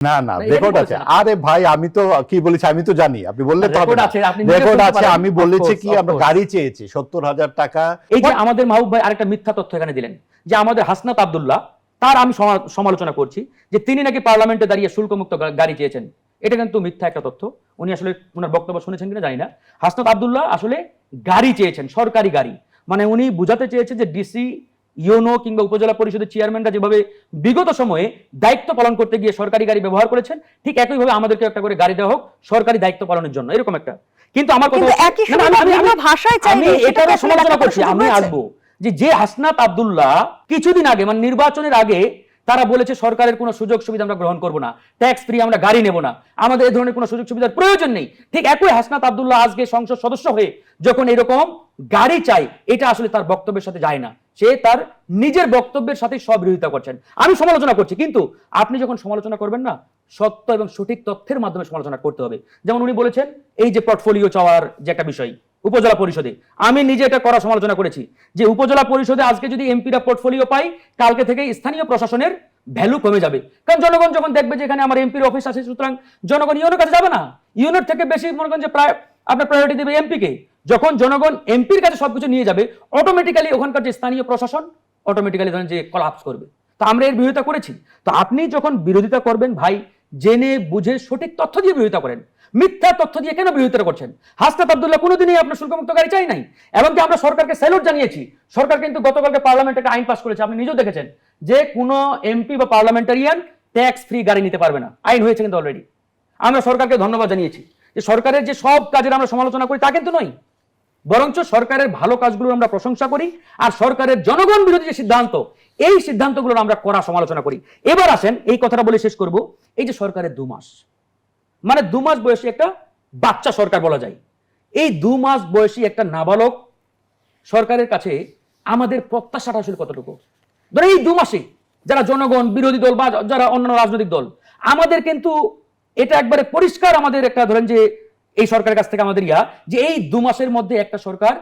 না না রেকর্ড আছে। আরে ভাই আমি তো কি বলেছি আমি তো জানি, আপনি বললে তো হবে না। রেকর্ড আছে, আমি বলেছি কি আমরা গাড়ি চেয়েছি ৭০,০০০ টাকা। এই যে আমাদের মাহবুব ভাই আরেকটা মিথ্যা তথ্য এখানে দিলেন যে আমাদের হাসনাত আব্দুল্লাহ, তার আমি সমালোচনা করছি যে তিনি নাকি পার্লামেন্টে দাঁড়িয়ে শুল্কমুক্ত গাড়ি চেয়েছেন। এটা কিন্তু মিথ্যা একটা তথ্য। উনি আসলে ওনার বক্তব্য শুনেছেন কিনা জানি না। হাসনাত আব্দুল্লাহ আসলে গাড়ি চেয়েছেন, সরকারি গাড়ি। মানে উনি বুঝাতে চেয়েছেন যে ডিসি, ইউনো কিংবা উপজেলা পরিষদের চেয়ারম্যানরা যেভাবে বিগত সময়ে দায়িত্ব পালন করতে গিয়ে সরকারি গাড়ি ব্যবহার করেছেন, ঠিক একইভাবে আমাদেরকে একটা করে গাড়ি দেওয়া হোক সরকারি দায়িত্ব পালনের জন্য, এরকম একটা। কিন্তু আমার কথা আমি এটারও সমালোচনা করছি, আমি আসবো যে হাসনাত আব্দুল্লাহ কিছুদিন আগে মানে নির্বাচনের আগে তারা বলেছে সরকারের কোনো সুযোগ সুবিধা আমরা গ্রহণ করব না, ট্যাক্স ফ্রি আমরা গাড়ি নেব না, আমাদের এই ধরনের কোনো সুযোগ সুবিধার প্রয়োজন নেই। ঠিক একই হাসনাত আব্দুল্লাহ আজকে সংসদ সদস্য হয়ে যখন এরকম গাড়ি চাই, এটা আসলে তার বক্তব্যের সাথে যায় না। সে তার নিজের বক্তব্যের সাথে বিরোধিতা করছেন। আমি সমালোচনা করছি, কিন্তু আপনি যখন সমালোচনা করবেন না, সত্য এবং সঠিক তথ্যের মাধ্যমে সমালোচনা করতে হবে। যেমন উনি বলেছেন এই যে পোর্টফোলিও চাওয়ার যে একটা বিষয় উপজেলা পরিষদে, আমি নিজে এটা করা সমালোচনা করেছি যে উপজেলা পরিষদে আজকে যদি এমপিরা পোর্টফোলিও পাই, কালকে থেকে স্থানীয় প্রশাসনের ভ্যালু কমে যাবে। কারণ জনগণ যখন দেখবে যে এখানে আমার এমপির অফিস আছে, সুতরাং জনগণ ইউনোর কাছে যাবে না, ইউনোর থেকে বেশি মনে করেন যে আপনার প্রায়োরিটি দেবে এমপিকে। যখন জনগণ এমপির কাছে সবকিছু নিয়ে যাবে, অটোমেটিক্যালি ওখানকার যে স্থানীয় প্রশাসন অটোমেটিক্যালি ধরেন যে কলাপস করবে। তো আমরা এর বিরোধিতা করেছি। তো আপনি যখন বিরোধিতা করবেন ভাই, জেনে বুঝে সঠিক তথ্য দিয়ে বিরোধিতা করেন, মিথ্যা তথ্য দিয়ে কেন বিরোধিতা করছেন? হাসনাত আব্দুল্লাহ কোনোদিনই আপনার শুল্কমুক্ত গাড়ি চাই নাই, এবং কি আমরা সরকারকে স্যালুট জানিয়েছি। সরকার কিন্তু গতকালকে পার্লামেন্টে একটা আইন পাস করেছে, আপনি নিজেও দেখেছেন, যে কোনো এমপি বা পার্লামেন্টারিয়ান ট্যাক্স ফ্রি গাড়ি নিতে পারবে না। আইন হয়েছে কিন্তু অলরেডি। আমরা সরকারকে ধন্যবাদ জানিয়েছি যে সরকারের যে সব কাজের আমরা সমালোচনা করি তা কিন্তু নয়, বরঞ্চ সরকারের ভালো কাজগুলো আমরা প্রশংসা করি, আর সরকারের জনগণ বিরোধী যে সিদ্ধান্ত, এই সিদ্ধান্তগুলো আমরা করা সমালোচনা করি। এবার আসেন এই কথাটা বলে শেষ করব। এই যে সরকারের 2 মাস, মানে 2 মাস বয়সী একটা বাচ্চা সরকার বলা যায়, এই 2 মাস বয়সী একটা নাবালক সরকারের কাছে আমাদের প্রত্যাশাটা আসলে কতটুকু? ধরে এই 2 মাসে যারা জনগণ, বিরোধী দল বা যারা অন্যান্য রাজনৈতিক দল, আমাদের কিন্তু এটা একবারে পরিষ্কার আমাদের একটা ধরেন যে এই সরকারের কাছ থেকে আমাদের যে এই 2 মাসের মধ্যে একটা সরকার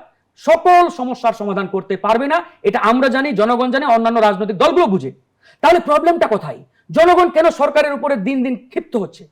সকল সমস্যার সমাধান করতে পারবে না, এটা আমরা জানি, জনগণ জানে, অন্যান্য রাজনৈতিক দলগুলো বুঝে। তাহলে প্রবলেমটা কোথায়? জনগণ কেন সরকারের উপরে দিন দিন ক্ষিপ্ত হচ্ছে?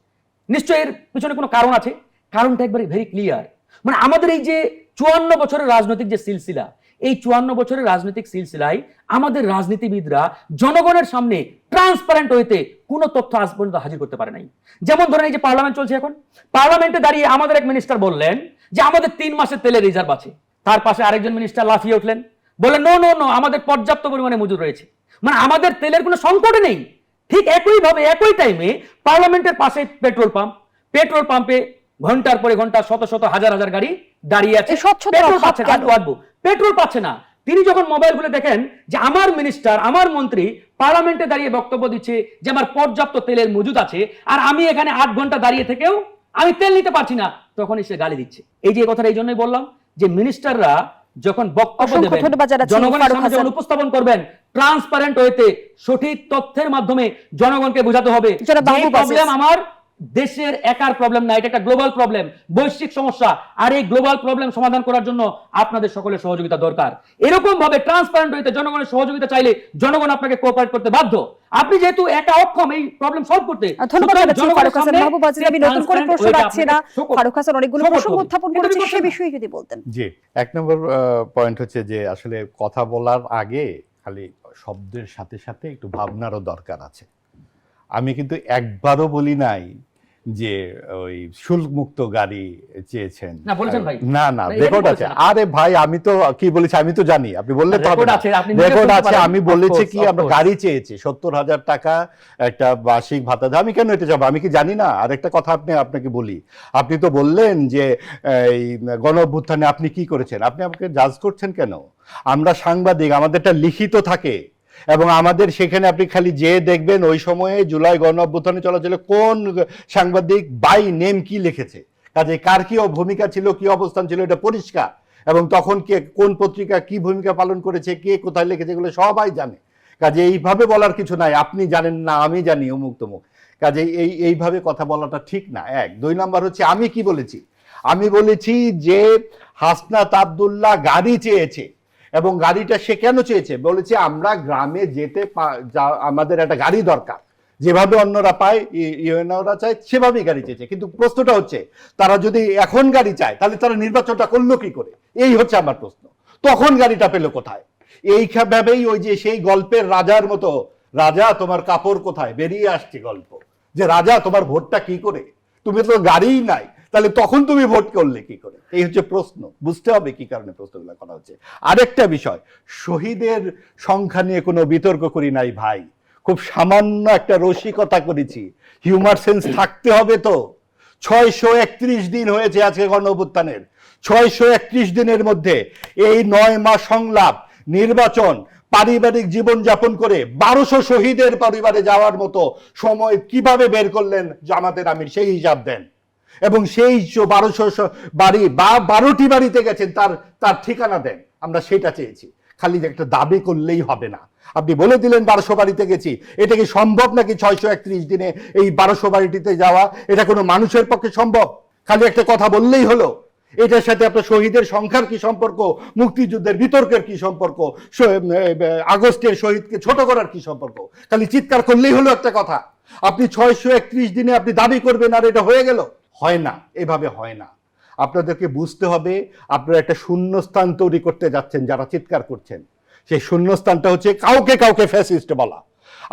নিশ্চয়ই এর পিছনে কোনো কারণ আছে। কারণটা একবারে ভেরি ক্লিয়ার। মানে আমাদের এই যে 54 বছরের রাজনৈতিক যে সিলসিলা, এই 54 বছরের রাজনৈতিক সিলসিলায় আমাদের রাজনীতিবিদরা জনগণের সামনে ট্রান্সপারেন্ট হইতে কোনো তথ্য আজ পর্যন্ত হাজির করতে পারে নাই। যেমন ধরেন এই যে পার্লামেন্ট চলছে এখন, পার্লামেন্টে দাঁড়িয়ে আমাদের এক মিনিস্টার বললেন যে আমাদের 3 মাসের তেলের রিজার্ভ আছে। তার পাশে আরেকজন মিনিস্টার লাফিয়ে উঠলেন, বললেন নো নো নো, আমাদের পর্যাপ্ত পরিমাণে মজুদ রয়েছে। মানে আমাদের তেলের কোনো সংকট নেই। ঠিক একইভাবে একই টাইমে পার্লামেন্টের পাশে পেট্রোল পাম্পে ঘন্টার পরে ঘন্টা শত শত হাজার হাজার গাড়ি দাঁড়িয়ে আছে, পেট্রোল পাচ্ছে না। তিনি যখন মোবাইল খুলে দেখেন যে আমার মিনিস্টার, আমার মন্ত্রী পার্লামেন্টে দাঁড়িয়ে বক্তব্য দিচ্ছে যে আমার পর্যাপ্ত তেলের মজুদ আছে, আর আমি এখানে 8 ঘন্টা দাঁড়িয়ে থেকেও আমি তেল নিতে পারছি না, তখন এসে গালি দিচ্ছে। এই যে কথাটা এই জন্যই বললাম যে মিনিস্টাররা যখন বক্তব্য দেবেন, জনগণের সামনে যখন উপস্থাপন করবেন, ট্রান্সপারেন্ট হইতে সঠিক তথ্যের মাধ্যমে জনগণকে বোঝাতে হবে এই প্রবলেম আমার দেশের একার প্রবলেম না, এটা একটা গ্লোবাল প্রবলেম, বৈশ্বিক সমস্যা। আর এই গ্লোবাল প্রবলেম সমাধান করার জন্য আপনাদের সকলের সহযোগিতা দরকার। এরকম ভাবে ট্রান্সপারেন্ট হইতে জনগণের সহযোগিতা চাইলে জনগণ আপনাকে কোঅপারেট করতে বাধ্য। আপনি যেহেতু একা অক্ষম এই প্রবলেম সলভ করতে। ধন্যবাদ ফারুক হাসান। মাহবুব আজিজ, আমি নতুন করে প্রশ্ন রাখছি না, ফারুক হাসান অনেকগুলো প্রশ্ন উত্থাপন করেছে, সেই বিষয়ে যদি বলতেন। জি, 1 নম্বর পয়েন্ট হচ্ছে যে আসলে কথা বলার আগে খালি শব্দের সাথে সাথে একটু ভাবনারও দরকার আছে। আমি কিন্তু একবারও বলি নাই যে ওই শুল্কমুক্ত গাড়ি চেয়েছেন, না বলেছেন ভাই। না না রেকর্ড আছে। আরে ভাই আমি তো কি বলেছি আমি তো জানি, আপনি বললে তো হবে না। রেকর্ড আছে, আমি বলেছি কি আমরা গাড়ি চেয়েছি ৭০,০০০ টাকা একটা বার্ষিক ভাতা। আমি কেন এটা যাবো? আমি কি জানি না? আর একটা কথা আপনাকে বলি, আপনি তো বললেন যে এই গণ অভ্যুত্থানে আপনি কি করেছেন, আপনি আমাকে জাজ করছেন কেন? আমরা সাংবাদিক, আমাদেরটা লিখিত থাকে, এবং আমাদের সেখানে আপনি খালি যে দেখবেন ওই সময়ে জুলাই গণ অভ্যুত্থানে চলাচলে কোন সাংবাদিক বাই নেম কি লিখেছে, কাজে কার কি ভূমিকা ছিল, কি অবস্থান ছিল, এটা পরিষ্কার। এবং তখন কে কোন পত্রিকা কি ভূমিকা পালন করেছে, কে কোথায় লিখেছে, এগুলো সবাই জানে। কাজে এইভাবে বলার কিছু নাই, আপনি জানেন না আমি জানি অমুক তমুক। কাজে এইভাবে কথা বলাটা ঠিক না। 1 2 নাম্বার হচ্ছে আমি কি বলেছি, আমি বলেছি যে হাসনাত আব্দুল্লাহ গাড়ি চেয়েছে, এবং গাড়িটা সে কেন চেয়েছে বলেছে আমরা গ্রামে যেতে আমাদের একটা গাড়ি দরকার, যেভাবে অন্যরা পায় ইউএনওরা চায় সেভাবেই গাড়ি চেয়েছে। কিন্তু প্রশ্নটা হচ্ছে তারা যদি এখন গাড়ি চায় তাহলে তারা নির্বাচনটা করলো কি করে, এই হচ্ছে আমার প্রশ্ন। তখন গাড়িটা পেলো কোথায়? এইভাবেই ওই যে সেই গল্পের রাজার মতো, রাজা তোমার কাপড় কোথায়, বেরিয়ে আসছে গল্প যে রাজা তোমার ভোটটা কি করে, তুমি তো গাড়িই নাই, তাহলে তখন তুমি ভোট করলে কি করে? এই হচ্ছে প্রশ্ন। বুঝতে হবে কি কারণে প্রশ্নগুলো করা হচ্ছে। আরেকটা বিষয়, শহীদের সংখ্যা নিয়ে কোনো বিতর্ক করি নাই ভাই, খুব সামান্য একটা রসিকতা করেছি। হিউমার সেন্স থাকতে হবে তো। 631 দিন হয়েছে আজকে গণঅভ্যুত্থানের। 631 দিনের মধ্যে এই 9 মাস সংলাপ, নির্বাচন, পারিবারিক জীবন যাপন করে 1200 শহীদের পরিবারে যাওয়ার মতো সময় কিভাবে বের করলেন জামাতের আমির, সেই হিসাব দেন। এবং সেই 1200 বাড়ি বা 12টি বাড়িতে গেছেন তার ঠিকানা দেন। আমরা সেটা চেয়েছি। খালি একটা দাবি করলেই হবে না। আপনি বলে দিলেন 1200 বাড়িতে গেছি, এটা কি সম্ভব নাকি 631 দিনে এই 1200 বাড়িটিতে যাওয়া? এটা কোনো মানুষের পক্ষে সম্ভব? খালি একটা কথা বললেই হলো? এটার সাথে আপনার শহীদের সংখ্যার কি সম্পর্ক, মুক্তিযুদ্ধের বিতর্কের কি সম্পর্ক, আগস্টের শহীদকে ছোট করার কি সম্পর্ক? খালি চিৎকার করলেই হলো একটা কথা। আপনি 631 দিনে আপনি দাবি করবেন আর এটা হয়ে গেল? হয় না, এভাবে হয় না। আপনাদেরকে বুঝতে হবে আপনারা একটা শূন্যস্থান তৈরি করতে যাচ্ছেন। যারা চিৎকার করছেন সেই শূন্যস্থানটা হচ্ছে কাউকে কাউকে ফ্যাসিস্ট বলা।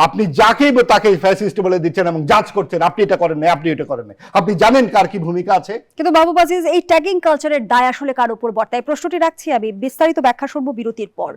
আপনি যাকে তাকে ফ্যাসিস্ট বলে দিচ্ছেন এবং জাজ করছেন, আপনি এটা করেন না, আপনি এটা করেন না। আপনি জানেন কার কি ভূমিকা আছে। কিন্তু মাহবুব আজিজ, এই ট্যাগিং কালচারের দায় আসলে কার উপর বর্তায়? প্রশ্নটি রাখছি আমি, বিস্তারিত ব্যাখ্যা শুনবো বিরতির পর।